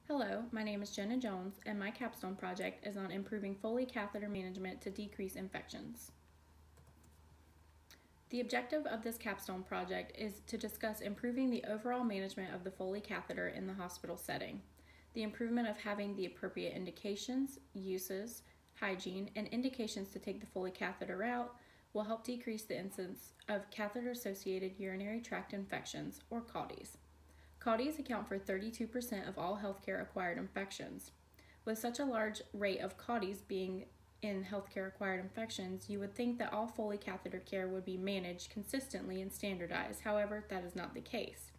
Hello, my name is Jenna Jones, and my capstone project is on improving Foley catheter management to decrease infections. The objective of this capstone project is to discuss improving the overall management of the Foley catheter in the hospital setting. The improvement of having the appropriate indications, uses, hygiene, and indications to take the Foley catheter out will help decrease the incidence of catheter-associated urinary tract infections, or CAUTIs. CAUTIs account for 32% of all healthcare acquired infections. With such a large rate of CAUTIs being in healthcare acquired infections, you would think that all Foley catheter care would be managed consistently and standardized. However, that is not the case.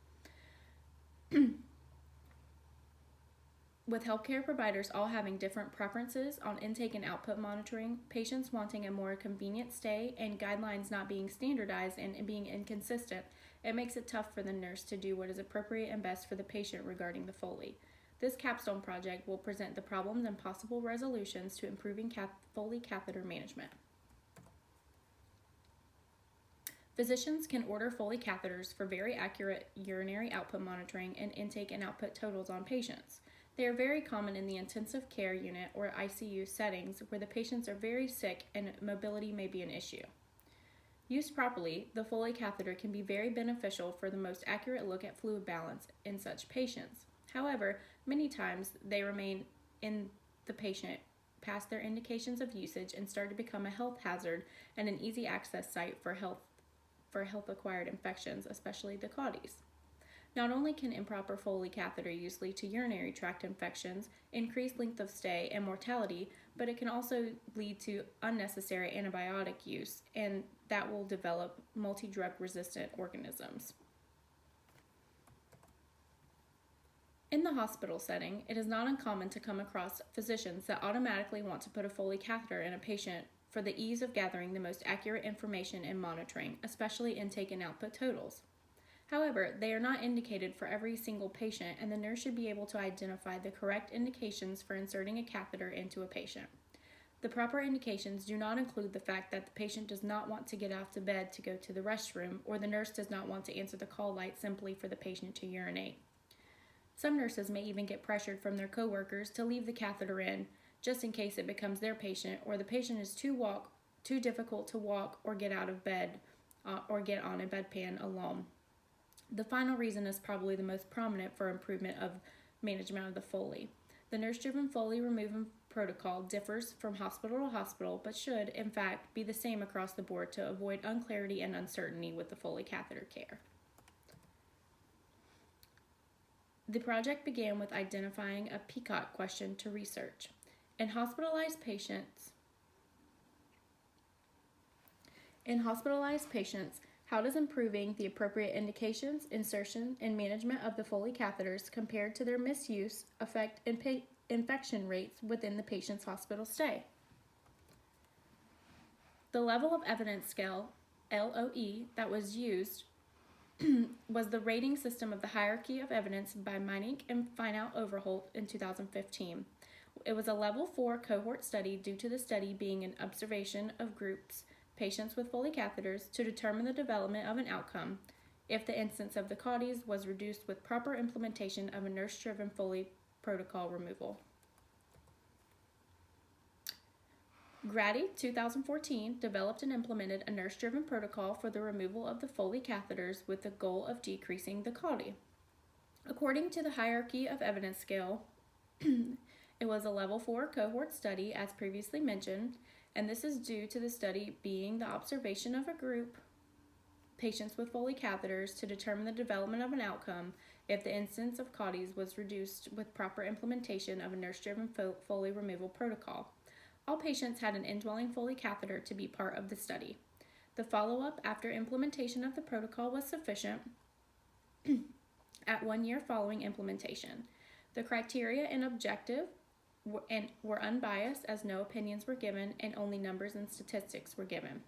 With healthcare providers all having different preferences on intake and output monitoring, patients wanting a more convenient stay, and guidelines not being standardized and being inconsistent, it makes it tough for the nurse to do what is appropriate and best for the patient regarding the Foley. This capstone project will present the problems and possible resolutions to improving Foley catheter management. Physicians can order Foley catheters for very accurate urinary output monitoring and intake and output totals on patients. They are very common in the intensive care unit or ICU settings where the patients are very sick and mobility may be an issue. Used properly, the Foley catheter can be very beneficial for the most accurate look at fluid balance in such patients. However, many times they remain in the patient past their indications of usage and start to become a health hazard and an easy access site for health-acquired infections, especially the CAUTIs. Not only can improper Foley catheter use lead to urinary tract infections, increased length of stay, and mortality, but it can also lead to unnecessary antibiotic use, and that will develop multi-drug resistant organisms. In the hospital setting, it is not uncommon to come across physicians that automatically want to put a Foley catheter in a patient for the ease of gathering the most accurate information and monitoring, especially intake and output totals. However, they are not indicated for every single patient, and the nurse should be able to identify the correct indications for inserting a catheter into a patient. The proper indications do not include the fact that the patient does not want to get out of bed to go to the restroom, or the nurse does not want to answer the call light simply for the patient to urinate. Some nurses may even get pressured from their coworkers to leave the catheter in, just in case it becomes their patient, or the patient is too difficult to walk or get out of bed or get on a bedpan alone. The final reason is probably the most prominent for improvement of management of the Foley. The nurse-driven Foley removal protocol differs from hospital to hospital, but should, in fact, be the same across the board to avoid unclarity and uncertainty with the Foley catheter care. The project began with identifying a PCOT question to research. In hospitalized patients, how does improving the appropriate indications, insertion, and management of the Foley catheters compared to their misuse affect infection rates within the patient's hospital stay? The level of evidence scale, LOE, that was used was the rating system of the hierarchy of evidence by Meinink and Feinout-Overholt in 2015. It was a level 4 cohort study due to the study being an observation of groups patients with Foley catheters to determine the development of an outcome if the incidence of the CAUTIs was reduced with proper implementation of a nurse-driven Foley protocol removal. Grady, 2014, developed and implemented a nurse-driven protocol for the removal of the Foley catheters with the goal of decreasing the CAUTI. According to the hierarchy of evidence scale, it was a level 4 cohort study, as previously mentioned, and this is due to the study being the observation of a group patients with Foley catheters to determine the development of an outcome if the incidence of CAUTIs was reduced with proper implementation of a nurse-driven Foley removal protocol. All patients had an indwelling Foley catheter to be part of the study. The follow-up after implementation of the protocol was sufficient at 1 year following implementation. The criteria and objective were unbiased, as no opinions were given and only numbers and statistics were given.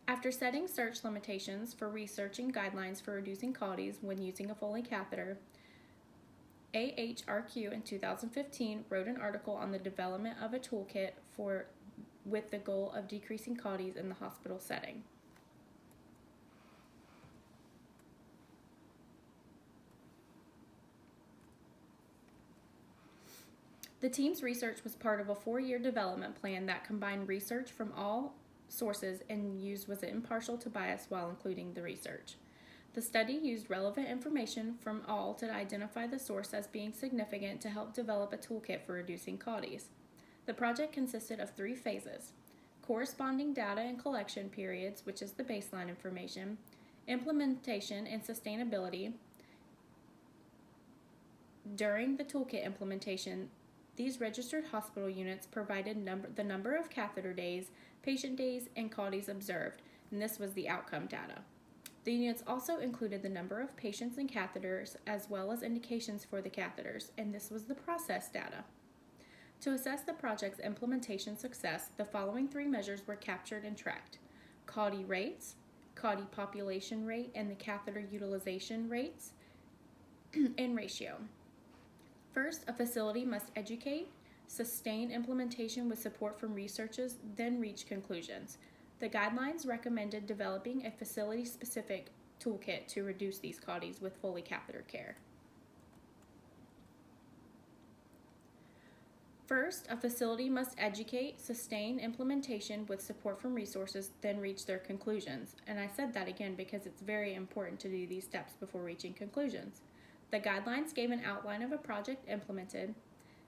After setting search limitations for researching guidelines for reducing CAUTIs when using a Foley catheter, AHRQ in 2015 wrote an article on the development of a toolkit with the goal of decreasing CAUTIs in the hospital setting. The team's research was part of a 4-year development plan that combined research from all sources and was impartial to bias while including the research. The study used relevant information from all to identify the source as being significant to help develop a toolkit for reducing CAUTIs. The project consisted of 3 phases: corresponding data and collection periods, which is the baseline information, implementation and sustainability. During the toolkit implementation, these registered hospital units provided the number of catheter days, patient days, and CAUTIs observed, and this was the outcome data. The units also included the number of patients and catheters, as well as indications for the catheters, and this was the process data. To assess the project's implementation success, the following 3 measures were captured and tracked: CAUTI rates, CAUTI population rate, and the catheter utilization rates and ratio. First, a facility must educate, sustain implementation with support from researchers, then reach conclusions. The guidelines recommended developing a facility-specific toolkit to reduce these CAUTIs with Foley catheter care. First, a facility must educate, sustain implementation with support from resources, then reach their conclusions. And I said that again because it's very important to do these steps before reaching conclusions. The guidelines gave an outline of a project implemented.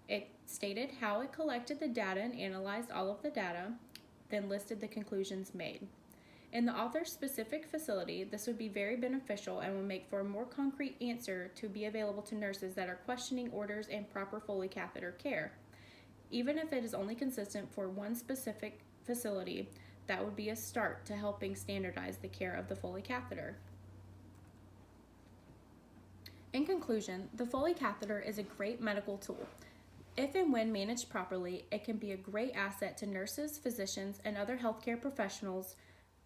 It stated how it collected the data and analyzed all of the data, then listed the conclusions made. In the author's specific facility, this would be very beneficial and will make for a more concrete answer to be available to nurses that are questioning orders and proper Foley catheter care. Even if it is only consistent for one specific facility, that would be a start to helping standardize the care of the Foley catheter. In conclusion, the Foley catheter is a great medical tool. If and when managed properly, it can be a great asset to nurses, physicians, and other healthcare professionals,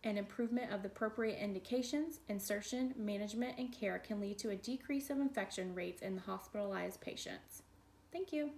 and improvement of the appropriate indications, insertion, management, and care can lead to a decrease of infection rates in the hospitalized patients. Thank you.